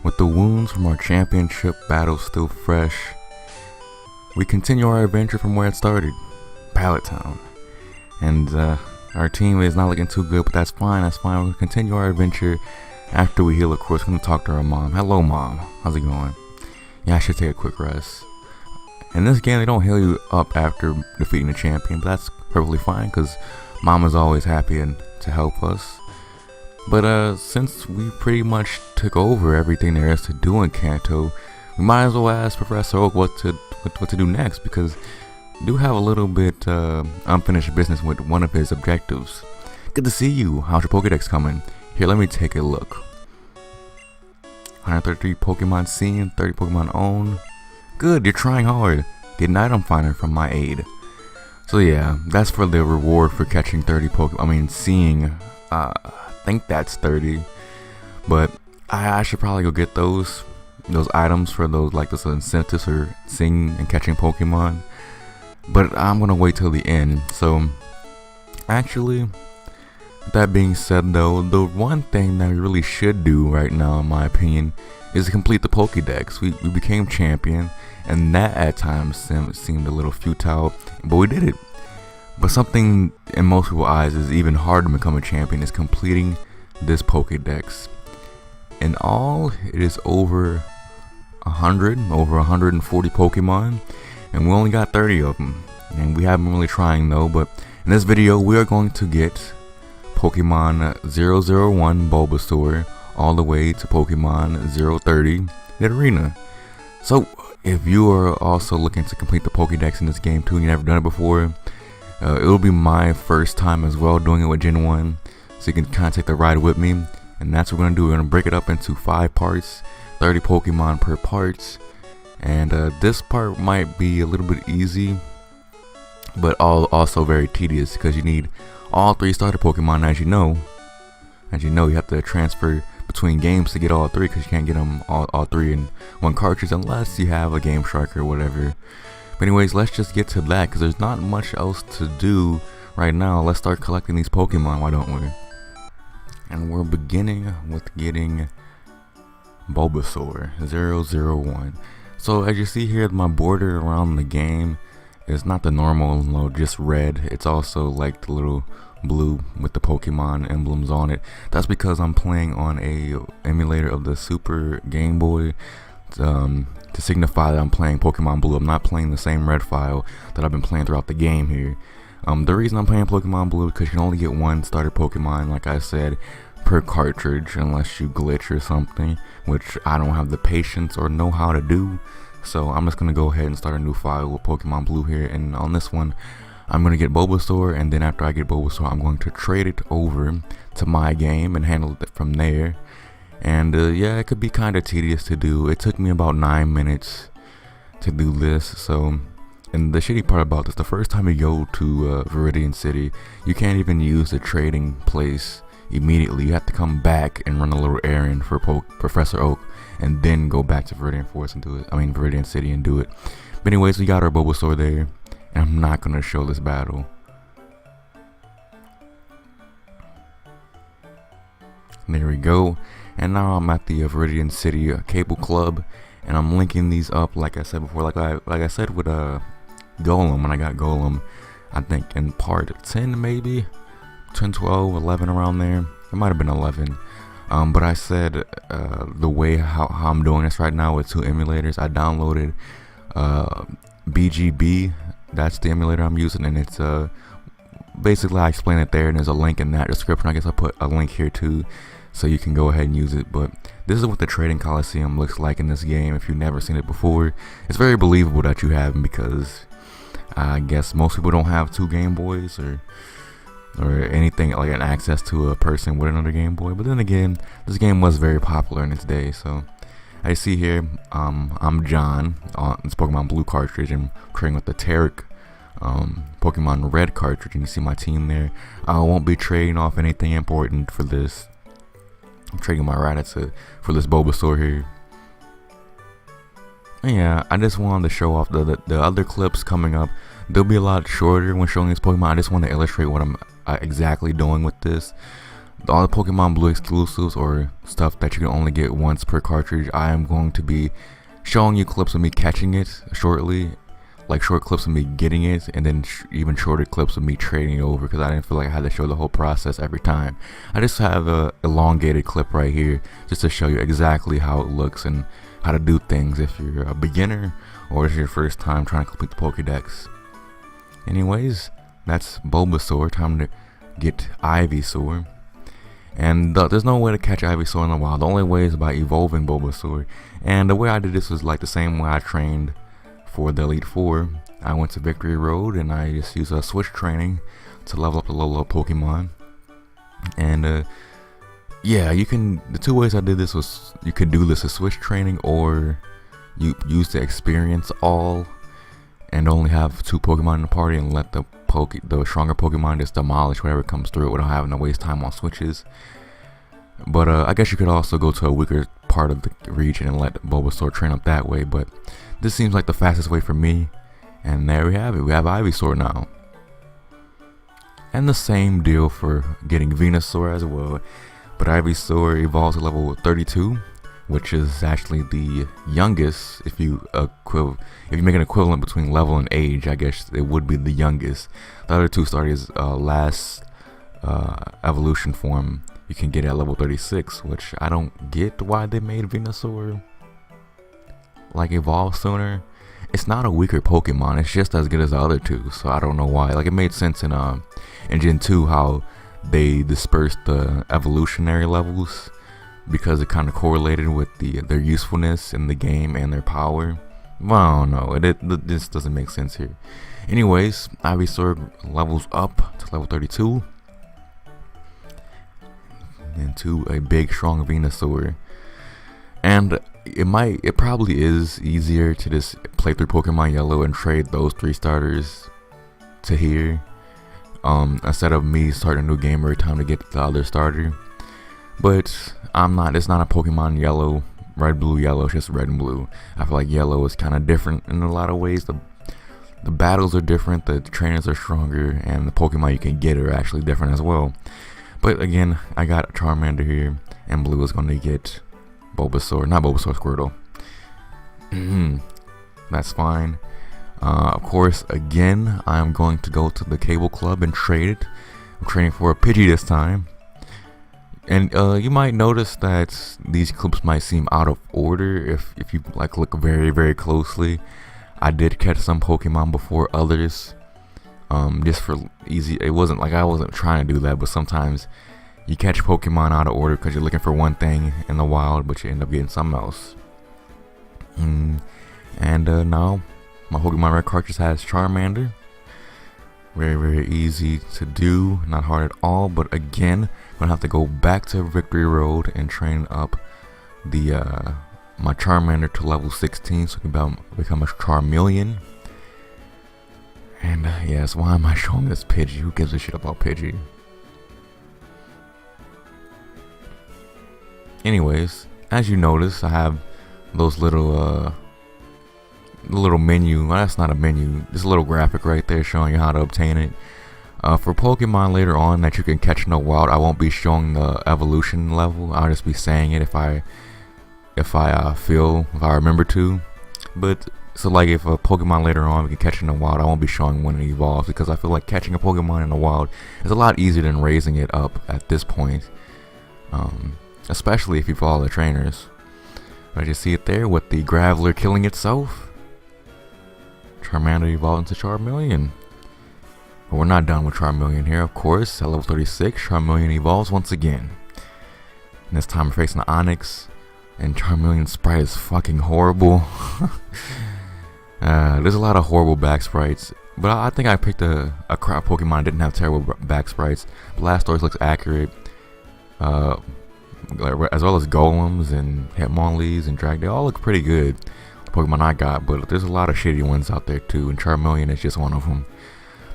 With the wounds from our championship battle still fresh, we continue our adventure from where it started, Pallet Town. And our team is not looking too good, but that's fine, We'll continue our adventure after we heal, of course. We're going to talk to our mom. Hello, Mom. How's it going? Yeah, I should take a quick rest. In this game, they don't heal you up after defeating the champion, but that's perfectly fine, because Mom is always happy to help us. But since we pretty much took over everything there is to do in Kanto, we might as well ask Professor Oak what to do next, because we do have a little bit unfinished business with one of his objectives. Good to see you. How's your Pokedex coming? Here, let me take a look. 133 Pokemon seen, 30 Pokemon owned. Good, you're trying hard. Get an item finder from my aid. So yeah, that's for the reward for catching 30 Pokemon. Seeing. I think that's 30. But I should probably go get those items for those, like those incentives for seeing and catching Pokemon. But I'm gonna wait till the end. So actually, that being said though, the one thing that we really should do right now, in my opinion, is to complete the Pokedex. We became champion, and that at times seemed a little futile, but we did it. But something in most people's eyes is even harder to become a champion is completing this Pokedex. In all, it is over 140 Pokemon, and we only got 30 of them. And we haven't been really trying though, but in this video we are going to get Pokemon 001 Bulbasaur all the way to Pokemon 030 Nidorina. So if you are also looking to complete the Pokedex in this game too, and you've never done it before, it will be my first time as well doing it with Gen 1, so you can kind of take the ride with me. And that's what we're going to do. We're going to break it up into 5 parts, 30 Pokemon per part. And this part might be a little bit easy, but also very tedious, because you need all 3 starter Pokemon. As you know, you have to transfer between games to get all 3, because you can't get them all 3 in one cartridge unless you have a Game Shark or whatever. But anyways, let's just get to that, because there's not much else to do right now. Let's start collecting these Pokemon, why don't we? And we're beginning with getting Bulbasaur 001. So as you see here, my border around the game is not the normal, just red. It's also like the little blue with the Pokemon emblems on it. That's because I'm playing on a emulator of the Super Game Boy, to signify that I'm playing Pokemon Blue. I'm not playing the same red file that I've been playing throughout the game here. The reason I'm playing Pokemon Blue is because you can only get 1 starter Pokemon, like I said, per cartridge, unless you glitch or something, which I don't have the patience or know how to do. So I'm just going to go ahead and start a new file with Pokemon Blue here, and on this one I'm going to get Bulbasaur, and then after I get Bulbasaur I'm going to trade it over to my game and handle it from there. And yeah, it could be kind of tedious to do. It took me about 9 minutes to do this. So, and the shitty part about this, the first time you go to Viridian City, you can't even use the trading place immediately. You have to come back and run a little errand for Professor Oak, and then go back to Viridian Forest and do it. Viridian City and do it. But anyways, we got our Bulbasaur there, and I'm not gonna show this battle. There we go. And now I'm at the Viridian City Cable Club, and I'm linking these up like I said before, like I said with Golem. When I got Golem, I think in part 10, maybe 10, 12, 11, around there. It might have been 11. But I said the way how I'm doing this right now with 2 emulators. I downloaded BGB. That's the emulator I'm using, and it's basically I explain it there, and there's a link in that description. I guess I'll put a link here too, so you can go ahead and use it. But this is what the Trading Coliseum looks like in this game. If you've never seen it before, it's very believable that you haven't, because I guess most people don't have 2 Game Boys or anything like an access to a person with another Game Boy. But then again, this game was very popular in its day. So I see here, I'm John on this Pokemon Blue cartridge, and trading with the Tarek Pokemon Red cartridge, and you see my team there. I won't be trading off anything important for this. I'm trading my Rattata for this Bulbasaur here. Yeah, I just wanted to show off the other clips coming up. They'll be a lot shorter when showing these Pokemon. I just want to illustrate what I'm exactly doing with this. all the Pokemon Blue exclusives or stuff that you can only get once per cartridge, I am going to be showing you clips of me catching it shortly, like short clips of me getting it, and then even shorter clips of me trading it over, because I didn't feel like I had to show the whole process every time. I just have a elongated clip right here just to show you exactly how it looks and how to do things if you're a beginner or it's your first time trying to complete the Pokedex. Anyways, that's Bulbasaur. Time to get Ivysaur. And there's no way to catch Ivysaur in the wild. The only way is by evolving Bulbasaur. And the way I did this was like the same way I trained for the Elite Four. I went to Victory Road and I just used a switch training to level up the low Pokemon. And yeah, you can. The two ways I did this was you could do this as switch training, or you use the experience all and only have 2 Pokemon in the party and let the stronger Pokemon just demolish whatever comes through it without having to waste time on switches. But I guess you could also go to a weaker part of the region and let Bulbasaur train up that way, but this seems like the fastest way for me. And there we have it. We have Ivysaur now. And the same deal for getting Venusaur as well. But Ivysaur evolves to level 32, which is actually the youngest. If you make an equivalent between level and age, I guess it would be the youngest. The other 2 started as last evolution form you can get at level 36, which I don't get why they made Venusaur like evolve sooner. It's not a weaker Pokemon, it's just as good as the other 2, so I don't know why. Like, it made sense in Gen 2 how they dispersed the evolutionary levels, because it kind of correlated with their usefulness in the game and their power. Well, I don't know, this doesn't make sense here. Anyways, Ivysaur levels up to level 32 into a big strong Venusaur. And it probably is easier to just play through Pokemon Yellow and trade those 3 starters to here, instead of me starting a new game every time to get the other starter. But it's not a Pokemon Yellow, Red, Blue, Yellow, it's just Red and Blue. I feel like Yellow is kind of different in a lot of ways. The battles are different, the trainers are stronger, and the Pokemon you can get are actually different as well. But again, I got Charmander here, and Blue is going to get Bulbasaur, not Bulbasaur, Squirtle. That's fine. Of course, again, I'm going to go to the Cable Club and trade it. I'm trading for a Pidgey this time. And you might notice that these clips might seem out of order if you like look very, very closely. I did catch some Pokemon before others. Just for easy, it wasn't like I wasn't trying to do that, but sometimes you catch Pokemon out of order because you're looking for one thing in the wild, but you end up getting something else. And now my Pokemon Red cartridge has Charmander. Very, very easy to do, not hard at all. But again, I'm gonna have to go back to Victory Road and train up my Charmander to level 16, so it can become a Charmeleon. And yes, why am I showing this Pidgey? Who gives a shit about Pidgey? Anyways, as you notice, I have those little menu. Well, that's not a menu, just a little graphic right there showing you how to obtain it. For Pokemon later on that you can catch in the wild, I won't be showing the evolution level. I'll just be saying it if I remember to. But so like if a Pokemon later on we can catch in the wild, I won't be showing when it evolves, because I feel like catching a Pokemon in the wild is a lot easier than raising it up at this point. Especially if you follow the trainers. But you see it there with the Graveler killing itself. Charmander evolved into Charmeleon. But we're not done with Charmeleon here, of course. At level 36, Charmeleon evolves once again. And this time we're facing the Onix. And Charmeleon's sprite is fucking horrible. There's a lot of horrible back sprites. But I think I picked a crap Pokemon that didn't have terrible back sprites. Blastoise looks accurate. As well as Golems and Hitmonlees and Drag, they all look pretty good. The Pokemon I got, but there's a lot of shitty ones out there too, and Charmeleon is just one of them.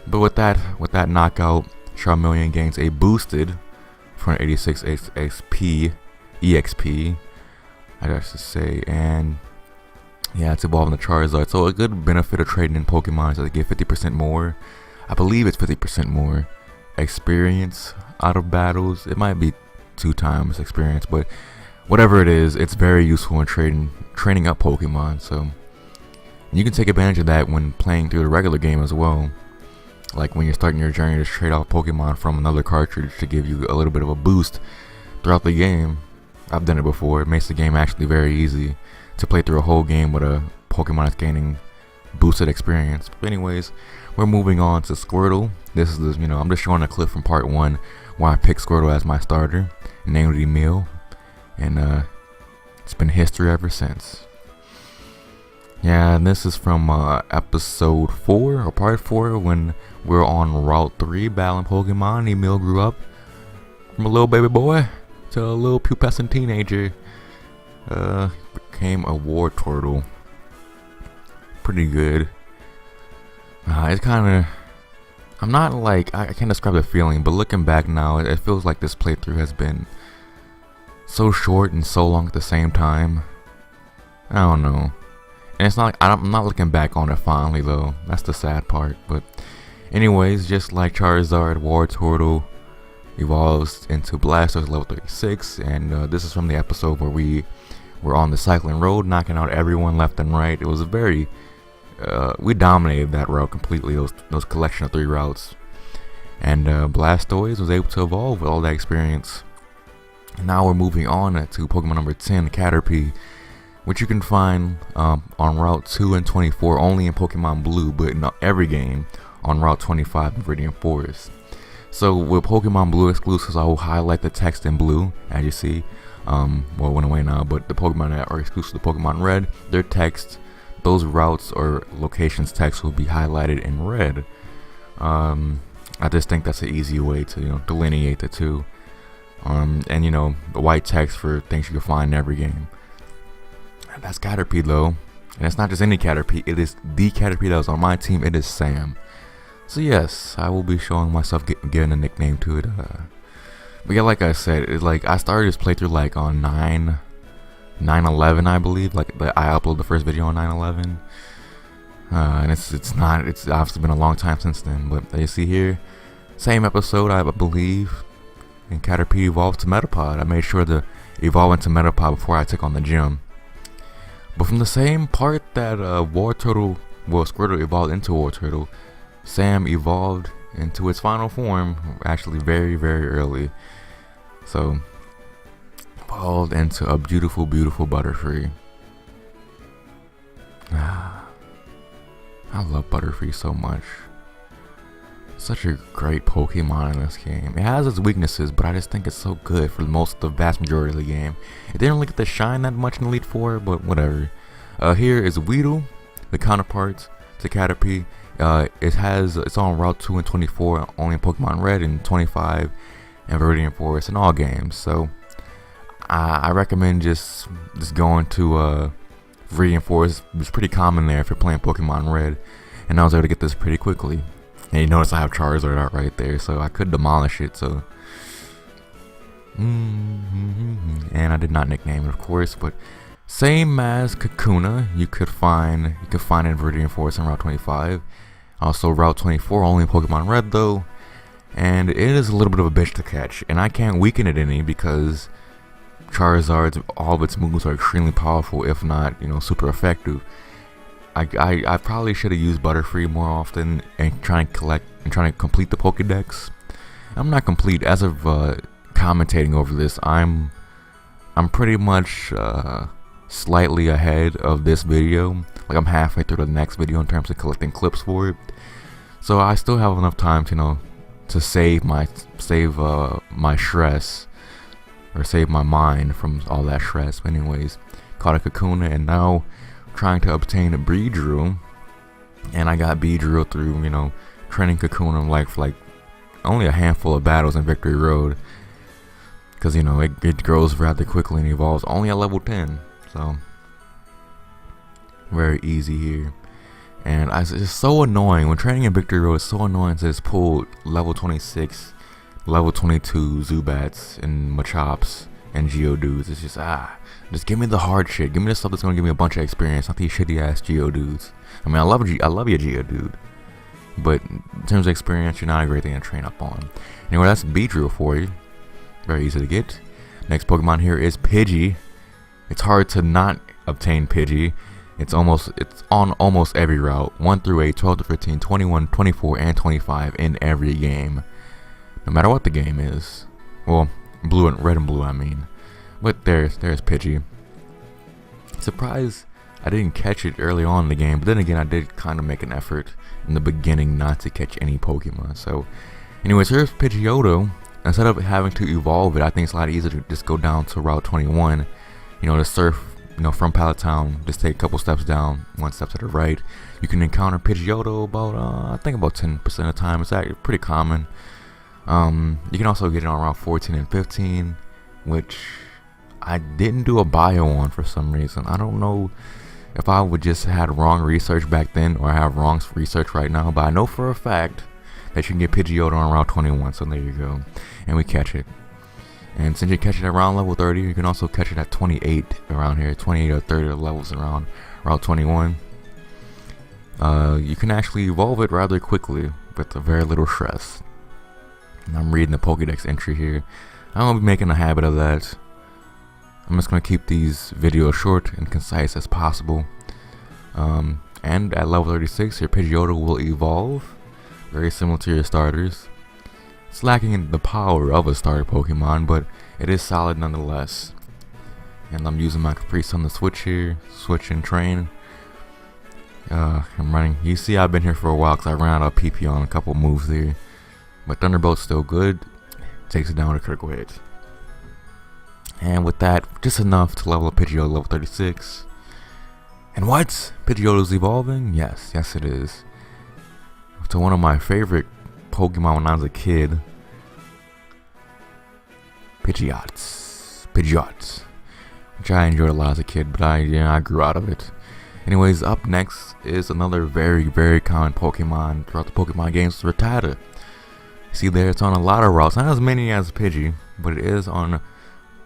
But with that knockout, Charmeleon gains a boosted 486 EXP, I guess to say, and yeah, it's evolving the Charizard. So a good benefit of trading in Pokemon is that they get 50% more. I believe it's 50% more experience out of battles. It might be 2 times experience, but whatever it is, it's very useful in training up Pokemon. So you can take advantage of that when playing through the regular game as well. Like when you're starting your journey to trade off Pokemon from another cartridge to give you a little bit of a boost throughout the game. I've done it before. It makes the game actually very easy to play through a whole game with a Pokemon that's gaining boosted experience. But anyways, we're moving on to Squirtle. This is, I'm just showing a clip from part 1 where I picked Squirtle as my starter, named it Emil, and it's been history ever since. Yeah, and this is from episode 4 or part 4 when we're on Route 3 battling Pokemon. Emil grew up from a little baby boy to a little pubescent teenager. Became a war turtle. Pretty good. It's kind of, I'm not like, I can't describe the feeling, but looking back now, it feels like this playthrough has been so short and so long at the same time. I don't know. And it's not like, I'm not looking back on it fondly though. That's the sad part. But anyways, just like Charizard, War Turtle evolves into Blastoise level 36, and this is from the episode where we were on the cycling road, knocking out everyone left and right. It was a very, we dominated that route completely. Those collection of 3 routes, and Blastoise was able to evolve with all that experience. And now we're moving on to Pokemon number 10, Caterpie, which you can find on Route 2 and 24 only in Pokemon Blue, but in every game on Route 25 in Viridian Forest. So with Pokemon Blue exclusives, I will highlight the text in blue, as you see. Well, it went away now, but the Pokemon that are exclusive to Pokemon Red, their text, those routes or locations text will be highlighted in red. I just think that's an easy way to delineate the two. And the white text for things you can find in every game. That's Caterpie though, and it's not just any Caterpie. It is the Caterpie that was on my team. It is Sam. So yes, I will be showing myself giving a nickname to it. But yeah, like I said, it's like I started this playthrough like on 9/11, I believe. Like I uploaded the first video on 9/11, and it's obviously been a long time since then. But you see here, same episode I believe, and Caterpie evolved to Metapod. I made sure to evolve into Metapod before I took on the gym. But from the same part that Squirtle evolved into War Turtle, Sam evolved into its final form actually very, very early. So, evolved into a beautiful, beautiful Butterfree. I love Butterfree so much. Such a great Pokemon in this game. It has its weaknesses, but I just think it's so good for the vast majority of the game. It didn't really get to shine that much in Elite Four, but whatever. Here is Weedle, the counterpart to Caterpie. It's on Route 2 and 24, only in Pokemon Red, and 25 and Viridian Forest in all games. So I recommend just going to Viridian Forest. It's pretty common there if you're playing Pokemon Red, and I was able to get this pretty quickly. And you notice I have Charizard out right there, so I could demolish it. So, and I did not nickname it, of course. But same as Kakuna, you could find in Viridian Forest and Route 25. Also Route 24 only in Pokemon Red though, and it is a little bit of a bitch to catch. And I can't weaken it any because Charizard's all of its moves are extremely powerful, if not super effective. I probably should have used Butterfree more often and trying to complete the Pokedex. I'm not complete as of commentating over this. I'm pretty much slightly ahead of this video. Like I'm halfway through the next video in terms of collecting clips for it. So I still have enough time to save my stress, or save my mind from all that stress. But anyways, caught a Kakuna, and now trying to obtain a Beedrill, and I got Beedrill through training Kakuna for like only a handful of battles in Victory Road, because it grows rather quickly and evolves only at level 10, so very easy here. And it's just so annoying when training in Victory Road. It's so annoying to just pull level 26, level 22 Zubats and Machops and Geodudes. It's just give me the hard shit. Give me the stuff that's gonna give me a bunch of experience, not these shitty ass Geodudes. I mean, I love you, Geodude, but in terms of experience, you're not a great thing to train up on. Anyway, that's Beedrill for you. Very easy to get. Next Pokemon here is Pidgey. It's hard to not obtain Pidgey. It's on almost every route, 1 through 8, 12 to 15, 21, 24, and 25 in every game. No matter what the game is. Well, red and blue I mean. But there's Pidgey. Surprised I didn't catch it early on in the game, but then again I did kind of make an effort in the beginning not to catch any Pokemon. So anyways, here's Pidgeotto. Instead of having to evolve it, I think it's a lot easier to just go down to Route 21. To surf, from Pallet Town, just take a couple steps down, 1 step to the right. You can encounter Pidgeotto about, I think about 10% of the time. It's actually pretty common. You can also get it on Route 14 and 15, which I didn't do a bio on for some reason. I don't know if I would just had wrong research back then or I have wrong research right now, but I know for a fact that you can get Pidgeotto on Route 21, so there you go. And we catch it. And since you catch it around level 30, you can also catch it at 28 around here, 28 or 30 levels around Route 21. You can actually evolve it rather quickly with very little stress. And I'm reading the Pokedex entry here. I won't be making a habit of that. I'm just going to keep these videos short and concise as possible. And at level 36, your Pidgeotto will evolve, very similar to your starters. It's lacking in the power of a starter Pokemon, but it is solid nonetheless. And I'm using my Caprice on the switch here, switch and train. I'm running. You see, I've been here for a while because I ran out of PP on a couple moves there. But Thunderbolt's still good. Takes it down to critical hit. And with that, just enough to level up Pidgeotto level 36. And what? Pidgeotto's evolving? Yes, it is. To one of my favorite Pokemon when I was a kid, Pidgeot, which I enjoyed a lot as a kid, but I grew out of it. Anyways, up next is another very, very common Pokemon throughout the Pokemon games, Rattata. See there, it's on a lot of routes, not as many as Pidgey, but it is on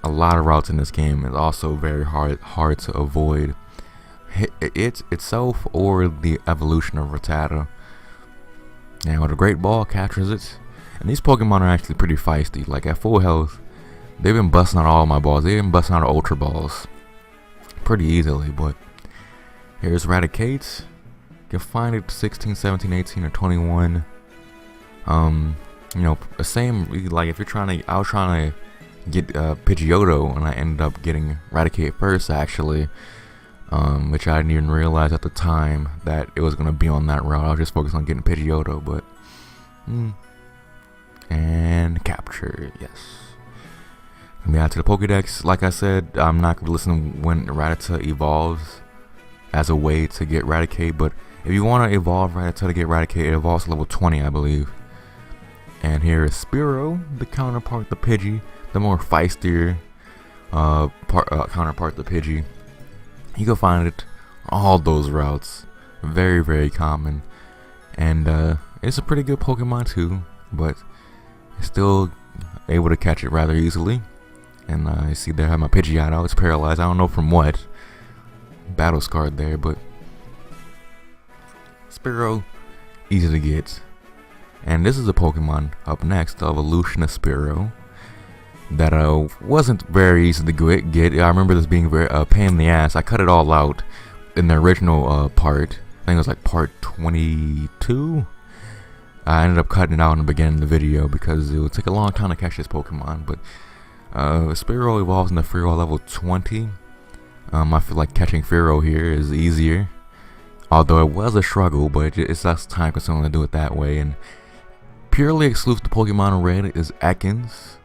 a lot of routes in this game. It's also very hard to avoid it itself or the evolution of Rattata. And with a Great Ball captures it. And these Pokemon are actually pretty feisty. Like at full health, they've been busting out all my balls. They've been busting out Ultra Balls pretty easily. But here's Raticate. You can find it 16, 17, 18, or 21. The same, like if you're trying to, I was trying to get Pidgeotto, and I ended up getting Raticate first actually. Which I didn't even realize at the time that it was going to be on that route. I was just focused on getting Pidgeotto, but and capture, yes. Gonna be out to the Pokedex. Like I said, I'm not going to listen when Rattata evolves as a way to get Raticate, but if you want to evolve Rattata to get Raticate, it evolves to level 20, I believe. And here is Spearow, the counterpart to Pidgey, the more feistier counterpart to Pidgey. You can find it on all those routes. Very, very common. And it's a pretty good Pokemon too, but still able to catch it rather easily. And you see there I have my Pidgeotto. It's paralyzed. I don't know from what. Battle scarred there, but Spearow, easy to get. And this is a Pokemon up next, the evolution of Spearow. That wasn't very easy to get. I remember this being very pain in the ass. I cut it all out in the original part. I think it was like part 22. I ended up cutting it out in the beginning of the video because it would take a long time to catch this Pokemon. But Spearow evolves into Fearow level 20. I feel like catching Fearow here is easier, although it was a struggle, but it's less time consuming to do it that way. And purely exclusive to Pokemon Red is Ekans,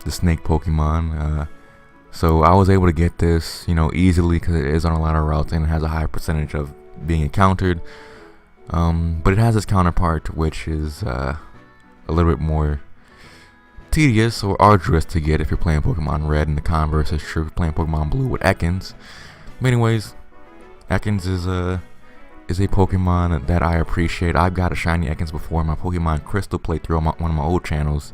the snake Pokemon. So I was able to get this, easily because it is on a lot of routes and it has a high percentage of being encountered. But it has its counterpart, which is a little bit more tedious or arduous to get if you're playing Pokemon Red, and the converse is true if you're playing Pokemon Blue with Ekans. But anyways, Ekans is a Pokemon that I appreciate. I've got a shiny Ekans before in my Pokemon Crystal playthrough on one of my old channels.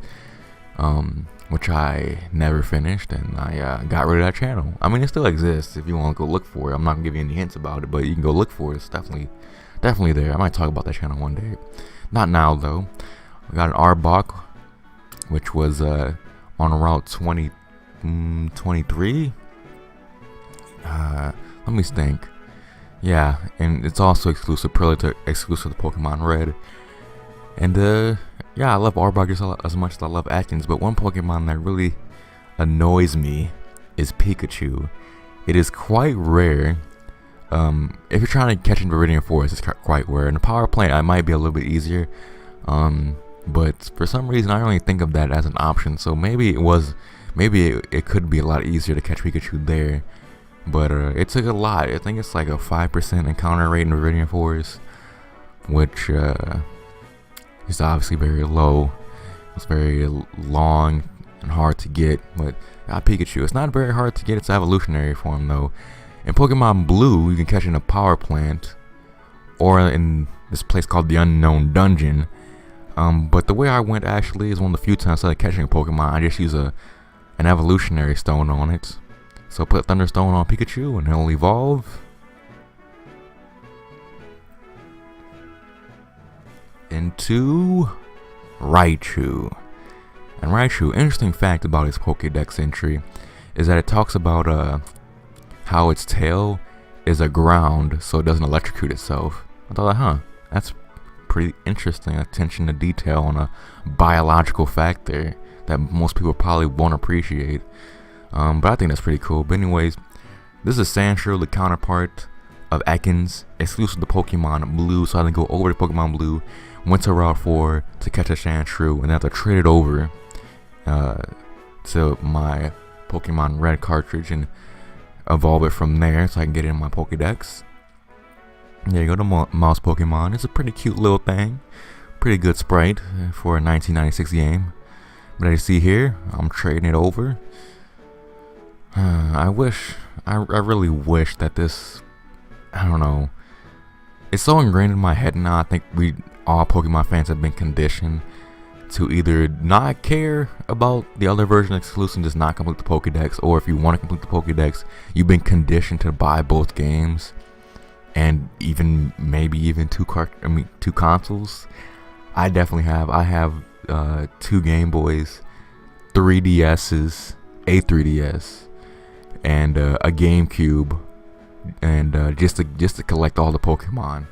Which I never finished, and I got rid of that channel. I mean, it still exists if you want to go look for it. I'm not gonna give you any hints about it, but you can go look for it. It's definitely there. I might talk about that channel one day. Not now though. We got an Arbok, which was on Route 20, 23. Let me think. Yeah, and it's also exclusive to Pokemon Red. And yeah, I love Arbok just as much as I love Atkins, but one Pokemon that really annoys me is Pikachu. It is quite rare. If you're trying to catch in Viridian Forest, it's quite rare. In the Power Plant, it might be a little bit easier. But for some reason, I don't really think of that as an option. So maybe it could be a lot easier to catch Pikachu there. But it took a lot. I think it's like a 5% encounter rate in Viridian Forest, which is obviously very low. It's very long and hard to get. But Pikachu, it's not very hard to get its evolutionary form though. In Pokemon Blue, you can catch it in a Power Plant, or in this place called the Unknown Dungeon. But the way I went actually is one of the few times I started catching a Pokemon, I just use an evolutionary stone on it. So put Thunderstone on Pikachu and he'll evolve into Raichu. And Raichu, interesting fact about its Pokedex entry is that it talks about how its tail is a ground so it doesn't electrocute itself. I thought, that's pretty interesting. Attention to detail on a biological fact there that most people probably won't appreciate. But I think that's pretty cool. But anyways, this is Sandshrew, the counterpart of Ekans, exclusive to Pokemon Blue. So I had to go over to Pokemon Blue, went to Route 4 to catch a Sandshrew, and then have to trade it over to my Pokemon Red cartridge and evolve it from there so I can get it in my Pokedex. There you go, the mouse Pokemon. It's a pretty cute little thing. Pretty good sprite for a 1996 game. But as you see here, I'm trading it over. I really wish that this, I don't know, it's so ingrained in my head now. I think all Pokemon fans have been conditioned to either not care about the other version exclusive and just not complete the Pokedex, or if you want to complete the Pokedex, you've been conditioned to buy both games, and maybe even two consoles. I definitely have. I have 2 Game Boys, 3 DSs, a 3DS, and a GameCube, and just to collect all the Pokemon.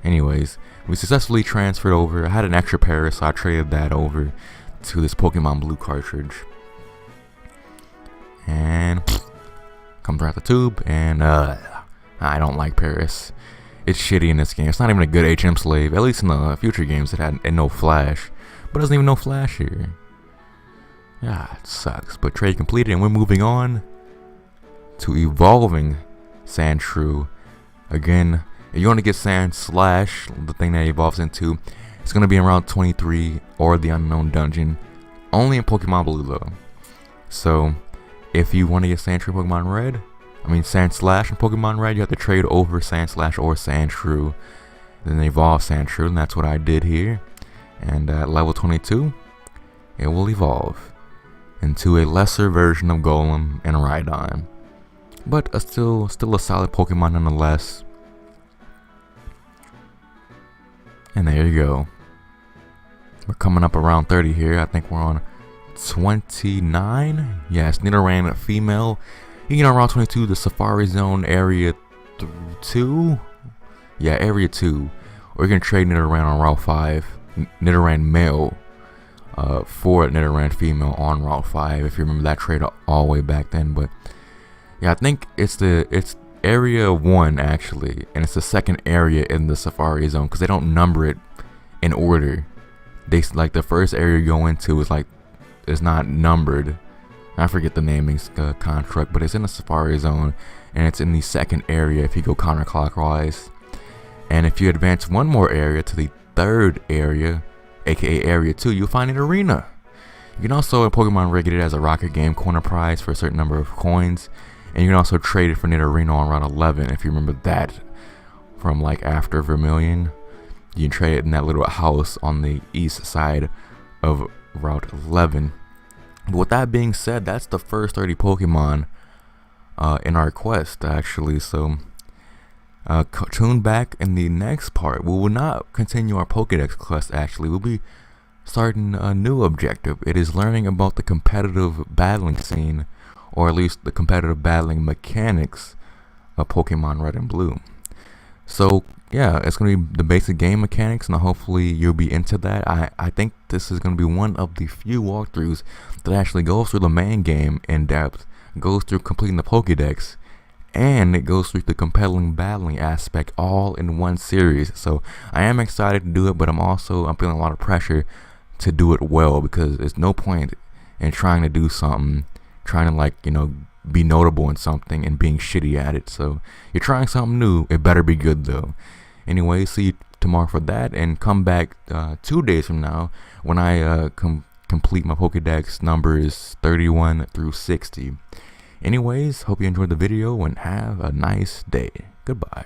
Anyways, we successfully transferred over. I had an extra pair, so I traded that over to this Pokemon Blue cartridge. And comes right out the tube, and I don't like Paris. It's shitty in this game. It's not even a good HM slave. At least in the future games it had no flash. But it doesn't even no flash here. Yeah, it sucks. But trade completed, and we're moving on to evolving Sandshrew. Again, if you want to get Sandslash, the thing that it evolves into, it's going to be in Route 23 or the Unknown Dungeon. Only in Pokemon Blue though. So, if you want to get Sandslash in Pokemon Red, you have to trade over Sandslash or Sandshrew. Then evolve Sandshrew, and that's what I did here. And at level 22, it will evolve into a lesser version of Golem and Rhydon. But still a solid Pokemon nonetheless. And there you go. We're coming up around 30 here. I think we're on 29. Yes, Nidoran female. You get on Route 22, the Safari Zone Area 2. Yeah, Area 2. Or you can trade Nidoran on Route 5. Nidoran male for Nidoran female on Route 5. If you remember that trade all the way back then. But yeah, I think it's Area 1 actually, and it's the second area in the Safari Zone because they don't number it in order. They like the first area you go into is not numbered. I forget the naming construct, but it's in the Safari Zone, and it's in the second area if you go counterclockwise. And if you advance one more area to the third area, aka Area 2, you'll find an arena. You can also in Pokemon Red get it as a Rocket Game Corner prize for a certain number of coins. And you can also trade it for Nidorino on Route 11, if you remember that from after Vermilion. You can trade it in that little house on the east side of Route 11. But with that being said, that's the first 30 Pokemon in our quest, actually. So tune back in the next part. We will not continue our Pokedex quest, actually. We'll be starting a new objective. It is learning about the competitive battling scene, or at least the competitive battling mechanics of Pokemon Red and Blue. So yeah, it's going to be the basic game mechanics, and hopefully you'll be into that. I think this is going to be one of the few walkthroughs that actually goes through the main game in depth, goes through completing the Pokedex, and it goes through the compelling battling aspect all in one series. So I am excited to do it, but I'm feeling a lot of pressure to do it well, because there's no point in trying to do something, trying to be notable in something and being shitty at it. So you're trying something new, it better be good though. Anyway, see you tomorrow for that, and come back 2 days from now when I complete my Pokedex numbers 31 through 60. Anyways, hope you enjoyed the video and have a nice day. Goodbye.